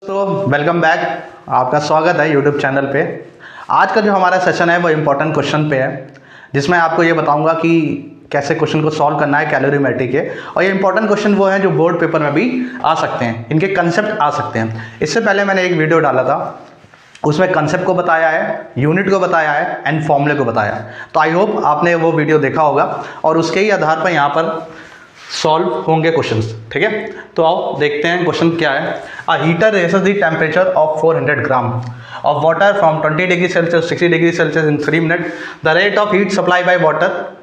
तो welcome back, आपका स्वागत है यूट्यूब चैनल पे। आज का जो हमारा सेशन है वो इम्पोर्टेंट क्वेश्चन पे है, जिसमें आपको ये बताऊंगा कि कैसे क्वेश्चन को सॉल्व करना है कैलोरीमेट्री के। और ये इंपॉर्टेंट क्वेश्चन वो हैं जो बोर्ड पेपर में भी आ सकते हैं, इनके कंसेप्ट आ सकते हैं। इससे पहले मैंने एक वीडियो डाला था, उसमें कंसेप्ट को बताया है, यूनिट को बताया है एंड फॉर्मूले को बताया है। तो आई होप आपने वो वीडियो देखा होगा और उसके ही आधार पर यहाँ पर सॉल्व होंगे क्वेश्चंस। ठीक है, तो आओ देखते हैं क्वेश्चन क्या है। A heater raises the temperature of 400 gram of water from 20 degree Celsius 60 degree Celsius in 3 minute. The rate of heat supply by water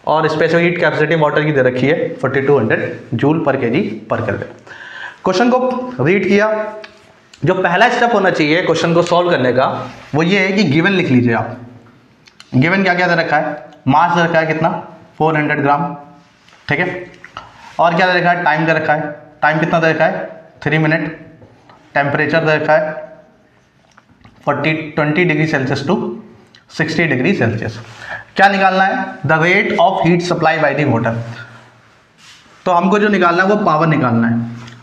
और स्पेसिफिक हीट कैपेसिटी वाटर की दे रखी है 4200 जूल पर केजी पर केल्विन। क्वेश्चन को read किया। जो पहला स्टेप होना चाहिए क्वेश्चन को सॉल्व करने का वो ये है कि गिवन लिख लीजिए आप। गिवन क्या क्या दे रखा है? मास दे रखा है कितना? 400 ग्राम। ठीक है, और क्या दे रखा है? टाइम दे रखा है। टाइम कितना दे रखा है? 3 मिनट। टेम्परेचर दे रखा है 20 degree Celsius to 60 degree Celsius. क्या निकालना है? The rate of heat supply by the water. तो हमको जो निकालना है वो पावर निकालना है।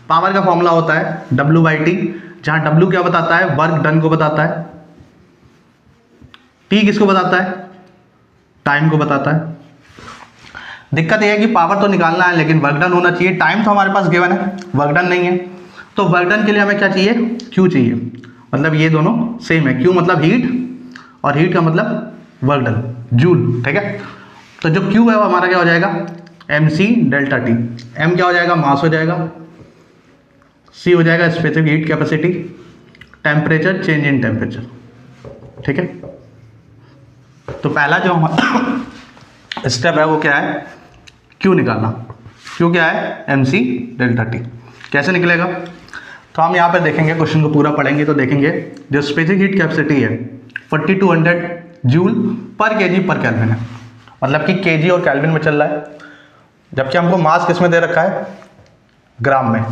पावर का फॉर्मूला होता है W/T, जहां W क्या बताता है? वर्क डन को बताता है। T किसको बताता है? टाइम को बताता है। दिक्कत यह है कि पावर तो निकालना है लेकिन वर्क डन होना चाहिए। टाइम तो हमारे पास गिवन है, वर्क डन नहीं है। तो वर्क डन के लिए हमें क्या चाहिए? Q चाहिए। मतलब ये दोनों सेम है। Q मतलब हीट और हीट का मतलब वर्क डन, जूल। ठीक है, तो जो Q है वो हमारा क्या हो जाएगा? mc delta T। m क्या हो जाएगा? मास हो जाएगा। c हो जाएगा specific heat capacity. Temperature change in temperature. ठीक है, तो पहला जो स्टेप है वो क्या है? Q निकालना। Q क्या है? mc delta T। कैसे निकलेगा? तो हम यहाँ पे देखेंगे, क्वेश्चन को पूरा पढ़ेंगे तो देखेंगे जो स्पेसिफिक हीट कैपेसिटी है 4200 जूल पर केजी पर केल्विन है। मतलब कि केजी और केल्विन में चल रहा है, जबकि हमको मास किस में दे रखा है? ग्राम में।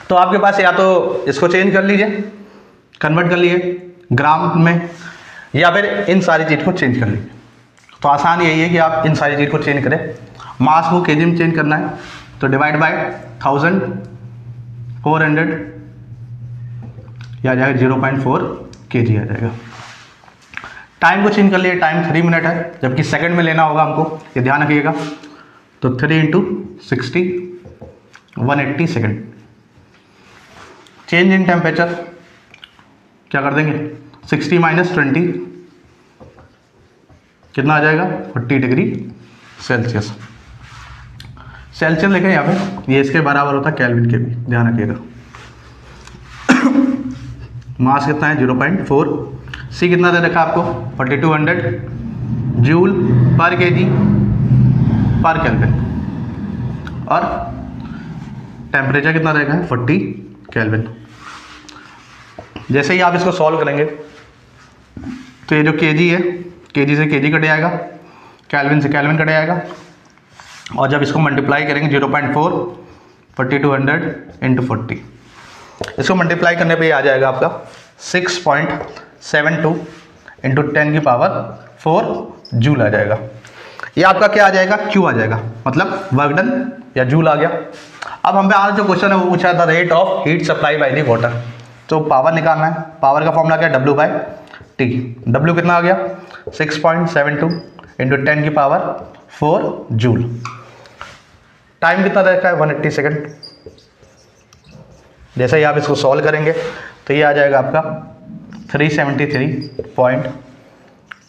तो आपके पास या तो इसको चेंज कर लीजिए, कन्वर्ट कर लीजिए ग्राम में, या फिर इन सारी चीज़ को चेंज कर लीजिए। तो आसान यही है कि आप इन सारी चीज़ को चेंज करें। मास को केजी में चेंज करना है तो डिवाइड बाय 1400 या जाएगा 0.4 केजी आ जाएगा। टाइम को चेंज कर लिए, टाइम 3 मिनट है जबकि सेकंड में लेना होगा हमको, ये ध्यान रखिएगा। तो 3 × 60 180 सेकंड। चेंज इन टेम्परेचर क्या कर देंगे? 60 - 20 कितना आ जाएगा? 40 डिग्री सेल्सियस। सेल्सियस लिखें यहाँ पे, ये इसके बराबर होता है केल्विन के भी, ध्यान रखिएगा। मास कितना है? 0.4। सी कितना दे रखा है आपको? 4200 जूल पर केजी पर केल्विन। और टेम्परेचर कितना रहेगा? 40 केल्विन। जैसे ही आप इसको सॉल्व करेंगे तो ये जो केजी है, केजी से केजी कट जाएगा, केल्विन से केल्विन कट जाएगा, और जब इसको मल्टीप्लाई करेंगे 0.4 4200 × 40, इसको मल्टीप्लाई करने पे आ जाएगा आपका 6.72 × 10⁴ जूल आ जाएगा। ये आपका क्या आ जाएगा? Q आ जाएगा, मतलब वर्क डन या जूल आ गया। अब हमें आज जो क्वेश्चन है वो पूछा था rate of heat supply by the water. तो पावर निकालना है। पावर का फॉर्मूला क्या है? W/T। W कितना आ गया? 6.72 × 10⁴ जूल। टाइम कितना रहता है? 180 सेकंड। जैसे ही आप इसको सॉल्व करेंगे तो ये आ जाएगा आपका 373 पॉइंट,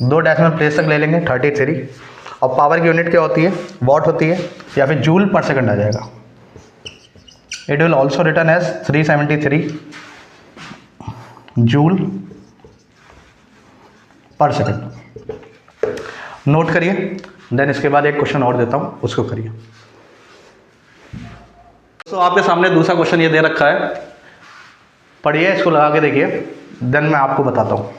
2 डेसिमल प्लेस तक ले लेंगे 33। और पावर की यूनिट क्या होती है? वॉट होती है, या फिर जूल पर सेकंड आ जाएगा। It will also return as 373 joule per second. Note करिए, देन इसके बाद एक क्वेश्चन और देता हूं, उसको करिए। तो आपके सामने दूसरा क्वेश्चन ये दे रखा है, पढ़िए, इसको लगा के देखिए, देन मैं आपको बताता हूँ।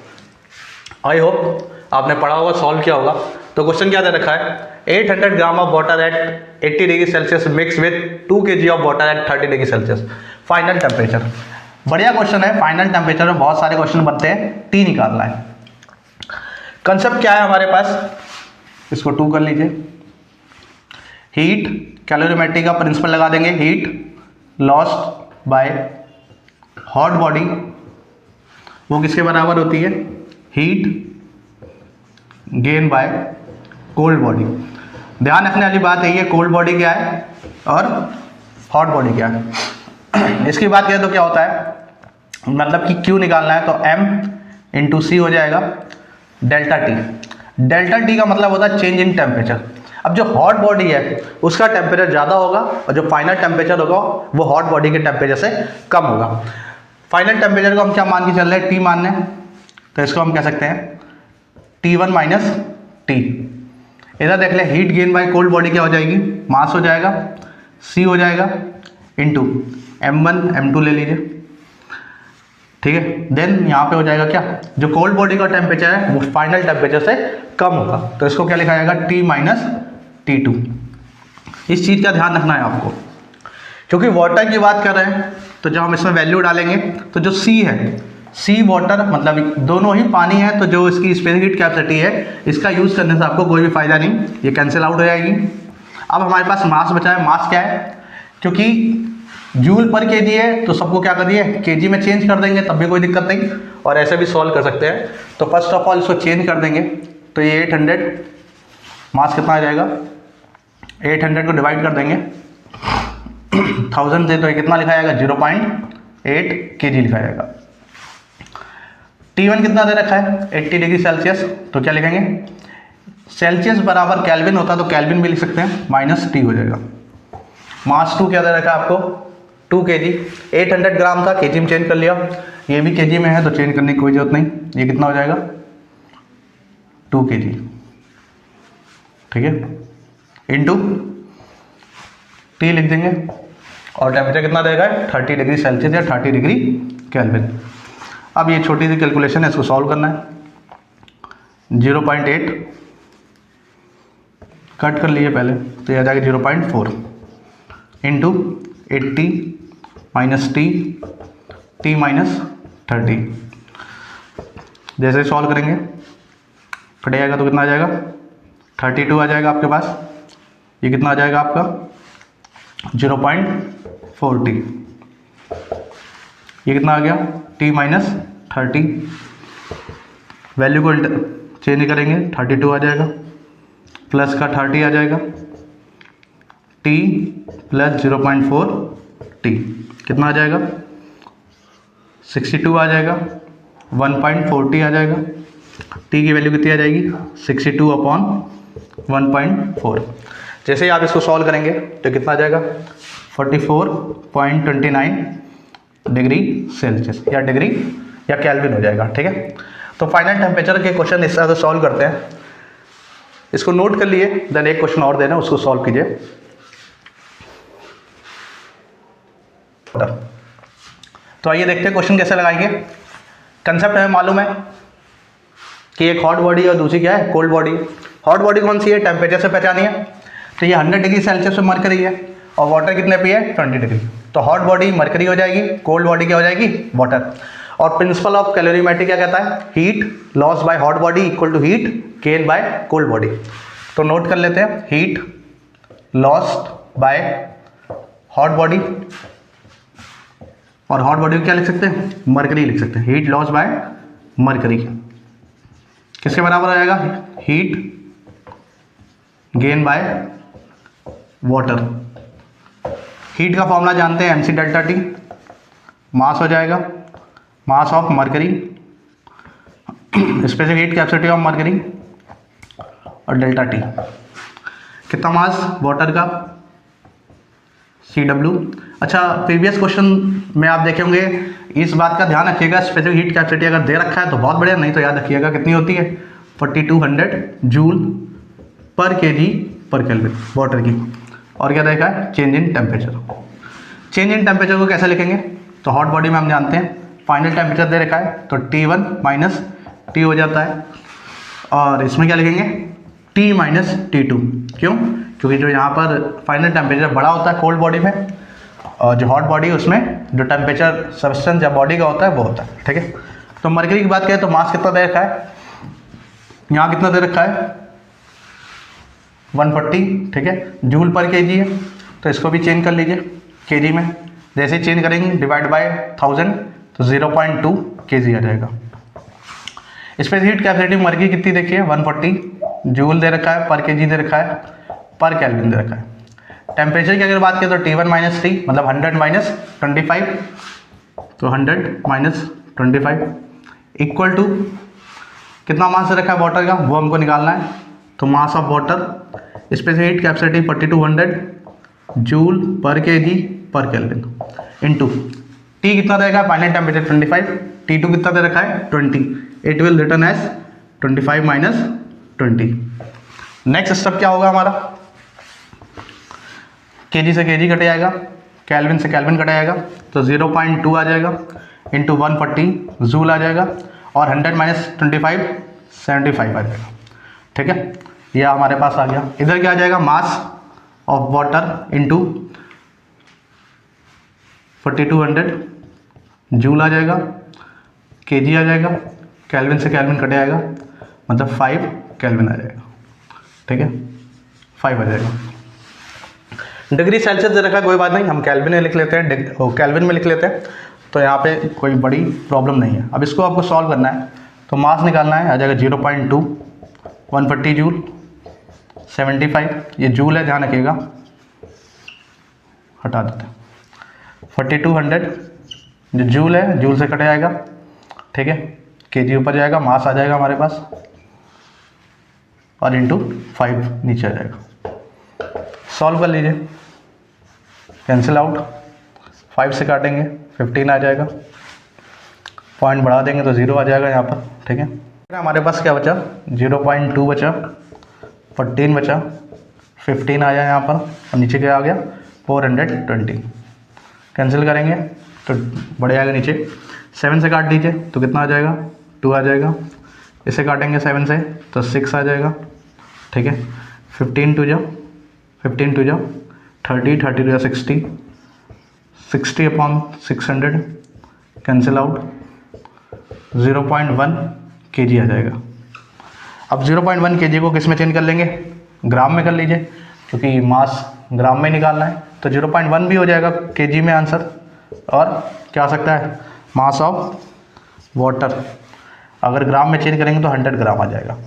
आई होप आपने पढ़ा होगा, सॉल्व किया होगा। तो क्वेश्चन क्या दे रखा है? 800 ग्राम of water at 80 degree Celsius mix with 2 kg of water at 30 degree Celsius, final temperature. बढ़िया क्वेश्चन है। फाइनल टेम्परेचर में बहुत सारे क्वेश्चन बनते हैं, T निकालना है। कंसेप्ट क्या है हमारे पास? इसको 2 कर लीजिए। हीट कैलोरीमेट्री का प्रिंसिपल लगा देंगे, heat lost by hot body वो किसके बराबर होती है, heat gain by cold body. ध्यान रखने वाली बात है, ये कोल्ड बॉडी क्या है और हॉट बॉडी क्या है। इसकी बात करें तो क्या होता है, मतलब कि क्यू निकालना है तो m इंटू सी हो जाएगा डेल्टा टी। डेल्टा टी का मतलब होता है चेंज इन टेम्परेचर। अब जो हॉट बॉडी है उसका टेम्परेचर ज़्यादा होगा और जो फाइनल टेम्परेचर होगा वो हॉट बॉडी के टेम्परेचर से कम होगा। फाइनल टेम्परेचर को हम क्या मान के चल रहे हैं, टी मान रहे हैं, तो इसको हम कह सकते हैं T1 माइनस टी। इधर देख ले, heat gain by cold body क्या हो जाएगी, मास हो जाएगा, C हो जाएगा इंटू M1 M2 ले लीजिए, ठीक है। देन यहाँ पे हो जाएगा क्या, जो कोल्ड बॉडी का टेम्परेचर है वो फाइनल टेम्परेचर से कम होगा, तो इसको क्या लिखा जाएगा T माइनस T2। इस चीज़ का ध्यान रखना है आपको, क्योंकि वाटर की बात कर रहे हैं तो जब हम इसमें वैल्यू डालेंगे तो जो C है, C वाटर मतलब दोनों ही पानी है, तो जो इसकी स्पेसिफिक हीट कैपेसिटी है इसका यूज़ करने से आपको कोई भी फायदा नहीं, ये कैंसिल आउट हो जाएगी। अब हमारे पास मास बचा है। मास क्या है, क्योंकि जूल पर केजी है तो सबको क्या करिए केजी में चेंज कर देंगे, तब भी कोई दिक्कत नहीं, और ऐसे भी सॉल्व कर सकते हैं। तो फर्स्ट ऑफ ऑल इसको चेंज कर देंगे, तो ये 800 मास कितना आ जाएगा, 800 को डिवाइड कर देंगे 1000 से, तो ये कितना लिखा जाएगा 0.8 kg लिखा जाएगा। T1 कितना दे रखा है 80 डिग्री सेल्सियस, तो क्या लिखेंगे, सेल्सियस बराबर केल्विन होता तो केल्विन भी लिख सकते हैं, माइनस टी हो जाएगा। मास 2 क्या दे रखा है आपको 2 kg, 800 ग्राम था, केजी में चेंज कर लिया, ये भी केजी में है तो चेंज करने की कोई जरूरत नहीं, ये कितना हो जाएगा 2 kg, ठीक है, इंटू टी लिख देंगे, और टेम्परेचर कितना देगा 30 डिग्री सेल्सियस या 30 डिग्री केल्विन। अब ये छोटी सी कैलकुलेशन है, इसको सॉल्व करना है। 0.8 कट कर लिए पहले, तो यह आ जाएगा 0.4 इंटू 80 माइनस टी माइनस 30। जैसे सॉल्व करेंगे कट जाएगा तो कितना आ जाएगा 32 आ जाएगा आपके पास, ये कितना आ जाएगा आपका 0.40, ये कितना आ गया t माइनस 30, वैल्यू को चेंज करेंगे 32 आ जाएगा, प्लस का 30 आ जाएगा, t प्लस 0.4 t कितना आ जाएगा 62 आ जाएगा, 1.40 आ जाएगा, t की वैल्यू कितनी आ जाएगी 62 अपॉन 1.4। जैसे ही आप इसको सॉल्व करेंगे तो कितना आ जाएगा 44.29 डिग्री सेल्सियस या डिग्री या केल्विन हो जाएगा, ठीक है। तो फाइनल टेम्परेचर के क्वेश्चन इस तरह से सॉल्व करते हैं, इसको नोट कर लिए, देन एक क्वेश्चन और देना उसको सॉल्व कीजिए। तो आइए देखते हैं क्वेश्चन कैसे लगाएंगे। कंसेप्ट हमें मालूम है कि एक हॉट बॉडी और दूसरी क्या है कोल्ड बॉडी। हॉट बॉडी कौन सी है, टेम्परेचर से पहचानी है, तो ये 100 डिग्री सेल्सियस पे मरकरी है और वाटर कितने पे है 20 डिग्री, तो हॉट बॉडी मरकरी हो जाएगी, कोल्ड बॉडी क्या हो जाएगी वाटर। और प्रिंसिपल ऑफ कैलोरीमेट्री क्या कहता है, heat loss by hot body equal to heat gain by cold body. तो नोट कर लेते हैं, heat lost by hot body, और हॉट बॉडी को क्या लिख सकते हैं मरकरी लिख सकते हैं, हीट लॉस बाय मरकरी किसके बराबर आ जाएगा, heat gain by water. Heat का फॉर्मूला जानते हैं mc डेल्टा टी, मास हो जाएगा mass of mercury, specific heat capacity of mercury, और डेल्टा टी कितना मास वाटर का CW। अच्छा, प्रीवियस क्वेश्चन में आप देखे होंगे, इस बात का ध्यान रखिएगा, स्पेसिफिक हीट कैपेसिटी अगर दे रखा है तो बहुत बढ़िया, नहीं तो याद रखिएगा कितनी होती है 4200 जूल पर केजी पर केल्विन वाटर की। और क्या देखा है change in temperature. Change in temperature को कैसे लिखेंगे, तो हॉट बॉडी में हम जानते हैं फाइनल टेम्परेचर दे रखा है तो T1 माइनस टी हो जाता है, और इसमें क्या लिखेंगे T माइनस T2। क्यों, क्योंकि जो यहाँ पर फाइनल टेम्परेचर बड़ा होता है कोल्ड बॉडी में, और जो हॉट बॉडी उसमें जो टेम्परेचर सब्सटेंस या बॉडी का होता है वो होता है, ठीक है। तो मरकरी की बात करें तो मास कितना दे रखा है, यहाँ कितना दे रखा है 140, ठीक है, जूल पर केजी है, तो इसको भी चेंज कर लीजिए केजी में। जैसे चेंज करेंगे डिवाइड बाय 1000, तो 0.2 kg आ जाएगा। इस पर हीट कैपेसिटी मर्की कितनी देखिए 140 जूल दे रखा है, पर केजी दे रखा है, पर केल्विन दे रखा है। टेम्परेचर की अगर बात करें तो T1 - T मतलब 100 - 25, तो 100 - 25 इक्वल टू कितना मास रखा है वाटर का वो हमको निकालना है। तो मास ऑफ वाटर इस पर हीट कैपेसिटी 4200 जूल पर केजी पर केल्विन इनटू टी कितना रहेगा फाइनल टेम्परेचर 25, T2 कितना दे रखा है 20, it will return as 25 - 20। Next step क्या होगा हमारा, केजी से केजी कट जाएगा, केल्विन से केल्विन कट जाएगा, तो 0.2 आ जाएगा इंटू 140 जूल आ जाएगा, और 100 - 25 75 आ जाएगा। ठीक है, यह हमारे पास आ गया। इधर क्या आ जाएगा mass of water into 4200 joule आ जाएगा, केजी आ जाएगा, केल्विन से केल्विन कट जाएगा मतलब 5 केल्विन आ जाएगा। ठीक है, 5 आ जाएगा। डिग्री सेल्सियस दे रखा है, कोई बात नहीं, हम केल्विन में लिख लेते हैं, केल्विन में लिख लेते हैं, तो यहाँ पे कोई बड़ी प्रॉब्लम नहीं है। अब इसको आपको सॉल्व करना है, तो मास निकालना है, आ जाएगा 0.2 140 जूल 75, ये जूल है ध्यान रखिएगा, हटा देते हैं। 4200 जो जूल है, जूल से कट जाएगा, ठीक है, केजी ऊपर जाएगा, मास आ जाएगा हमारे पास, और इंटू 5 नीचे आ जाएगा। सॉल्व कर लीजिए, कैंसिल आउट, 5 से काटेंगे 15 आ जाएगा, पॉइंट बढ़ा देंगे तो 0 आ जाएगा यहाँ पर। ठीक है, हमारे पास क्या बचा 0.2 बचा, 14 बचा, 15 आया यहाँ पर, और नीचे क्या आ गया 420। कैंसिल करेंगे तो बढ़ जाएगा नीचे, 7 से काट दीजिए तो कितना आ जाएगा 2 आ जाएगा, इसे काटेंगे 7 से तो 6 आ जाएगा। ठीक है, 15 2 जा 30, 30 2 जा 60, 60/600 कैंसिल आउट, 0.1 kg आ जाएगा। अब 0.1 kg को किस में चेंज कर लेंगे, ग्राम में कर लीजिए, क्योंकि मास ग्राम में निकालना है, तो 0.1 भी हो जाएगा kg में आंसर। और क्या आ सकता है मास ऑफ वाटर, अगर ग्राम में चेंज करेंगे तो 100 ग्राम आ जाएगा।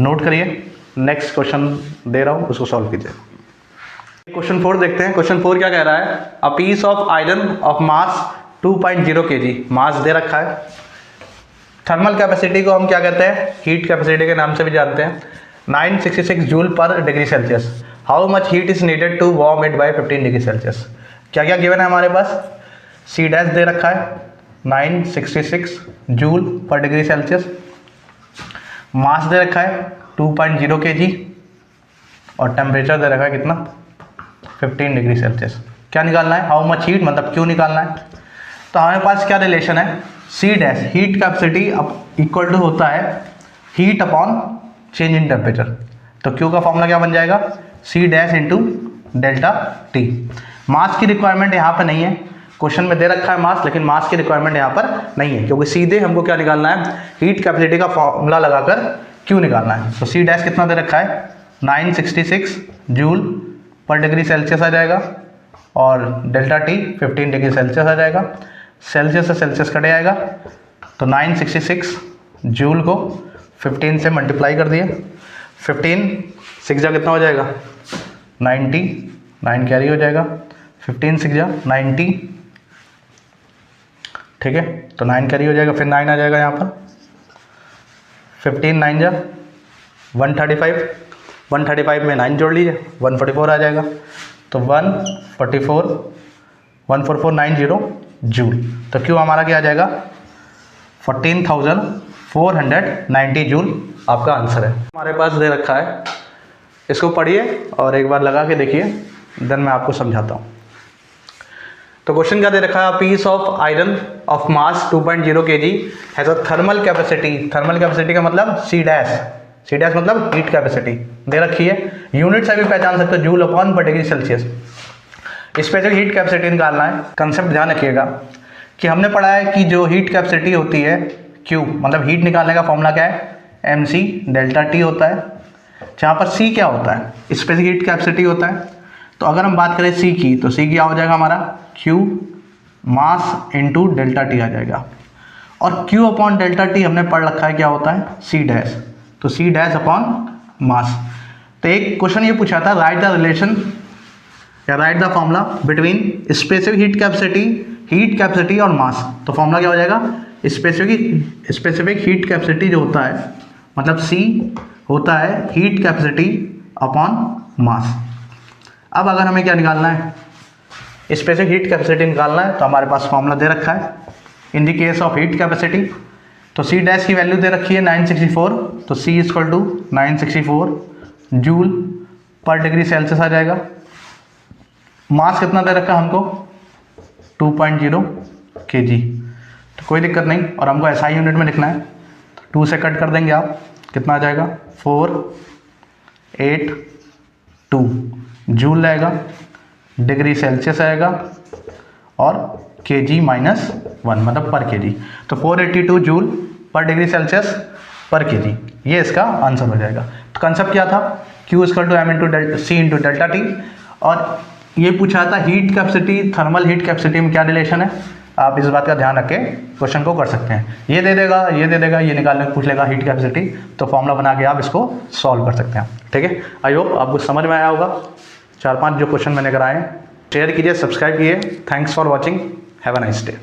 नोट करिए, नेक्स्ट क्वेश्चन दे रहा हूँ, उसको सॉल्व कीजिए। क्वेश्चन 4 देखते हैं। क्वेश्चन 4 क्या कह रहा है, a piece of iron of mass 2.0 kg, mass दे रखा है। थर्मल कैपेसिटी को हम क्या कहते हैं, हीट कैपेसिटी के नाम से भी जानते हैं, 966 joule per degree Celsius. How much heat is needed to warm it by 15 degree Celsius. क्या क्या गिवन है हमारे पास, सी डैश दे रखा है 966 जूल पर डिग्री सेल्सियस, मास दे रखा है 2.0 kg, और टेम्परेचर दे रखा है कितना 15 डिग्री सेल्सियस। क्या निकालना है, हाउ मच हीट मतलब क्यों निकालना है। तो हमारे पास क्या रिलेशन है, C dash heat capacity equal to होता है heat upon change in temperature. तो क्यू का फॉर्मूला क्या बन जाएगा, C dash into delta T. Mass की रिक्वायरमेंट यहाँ पर नहीं है, क्वेश्चन में दे रखा है मास, लेकिन मास की रिक्वायरमेंट यहाँ पर नहीं है, क्योंकि सीधे हमको क्या निकालना है, हीट कैपेसिटी का फॉर्मूला लगाकर क्यू निकालना है। तो सी डैश कितना दे रखा है 966 जूल पर डिग्री सेल्सियस आ जाएगा, और डेल्टा टी 15 डिग्री सेल्सियस आ जाएगा। सेल्सियस से सेल्सियस कट जाएगा, तो 966 जूल को 15 से मल्टीप्लाई कर दिए, 15 6 जा कितना हो जाएगा 90, 9 कैरी हो जाएगा, 15 6 जा 90। ठीक है, तो 9 कैरी हो जाएगा, फिर 9 आ जाएगा यहाँ पर, 15 9 जा 135, 135 में 9 जोड़ लीजिए 144 आ जाएगा, तो 14490 जूल। तो क्यों हमारा क्या आ जाएगा 14,490 जूल आपका आंसर है। हमारे पास दे रखा है, इसको पढ़िए और एक बार लगा के देखिए, देन मैं आपको समझाता हूँ। तो क्वेश्चन क्या दे रखा है, piece of iron of mass 2.0 kg has a thermal capacity. Thermal capacity का मतलब सी डैश, सी डैश मतलब हीट कैपेसिटी दे रखी है। यूनिट से भी पहचान सकते हो, joule upon per degree Celsius. इस पे जो हीट कैपेसिटी निकालना है, कंसेप्ट ध्यान रखिएगा कि हमने पढ़ा है कि जो हीट कैपेसिटी होती है Q, मतलब हीट निकालने का फॉर्मूला क्या है mc डेल्टा टी होता है, जहाँ पर C क्या होता है, स्पेसिफिक हीट कैपेसिटी होता है। तो अगर हम बात करें C की, तो C क्या हो जाएगा हमारा Q mass into delta T आ जाएगा। और Q अपॉन डेल्टा टी हमने पढ़ रखा है क्या होता है, C डैश, तो C डैश अपॉन मास। तो एक क्वेश्चन ये पूछा था, राइट द रिलेशन या right the formula between specific heat capacity और मास। तो फॉर्मूला क्या हो जाएगा, स्पेसिफिक हीट कैपेसिटी जो होता है, मतलब C होता है हीट कैपेसिटी अपॉन मास। अब अगर हमें क्या निकालना है, स्पेसिफिक हीट कैपेसिटी निकालना है, तो हमारे पास फॉर्मूला दे रखा है in the case of heat capacity. तो C डैश की वैल्यू दे रखी है 964, तो C equal to 964 joule per degree Celsius आ जाएगा। मास कितना दे रखा है हमको, 2.0 kg, तो कोई दिक्कत नहीं, और हमको SI यूनिट में लिखना है, तो 2 से कट कर देंगे आप, कितना आ जाएगा 482 जूल आएगा, डिग्री सेल्सियस आएगा, और kg माइनस 1 मतलब पर kg, तो 482 जूल पर डिग्री सेल्सियस पर kg, ये इसका आंसर हो जाएगा। तो कंसेप्ट क्या था, Q equal to M into C into delta T, और ये पूछा था heat capacity thermal heat capacity में क्या रिलेशन है। आप इस बात का ध्यान रख के क्वेश्चन को कर सकते हैं, ये दे देगा ये निकालने पूछ लेगा हीट कैपेसिटी, तो फॉर्मूला बना के आप इसको सॉल्व कर सकते हैं। ठीक है, आई होप आपको समझ में आया होगा। 4-5 जो क्वेश्चन मैंने कराए, शेयर कीजिए, सब्सक्राइब कीजिए। Thanks for watching, have a nice day.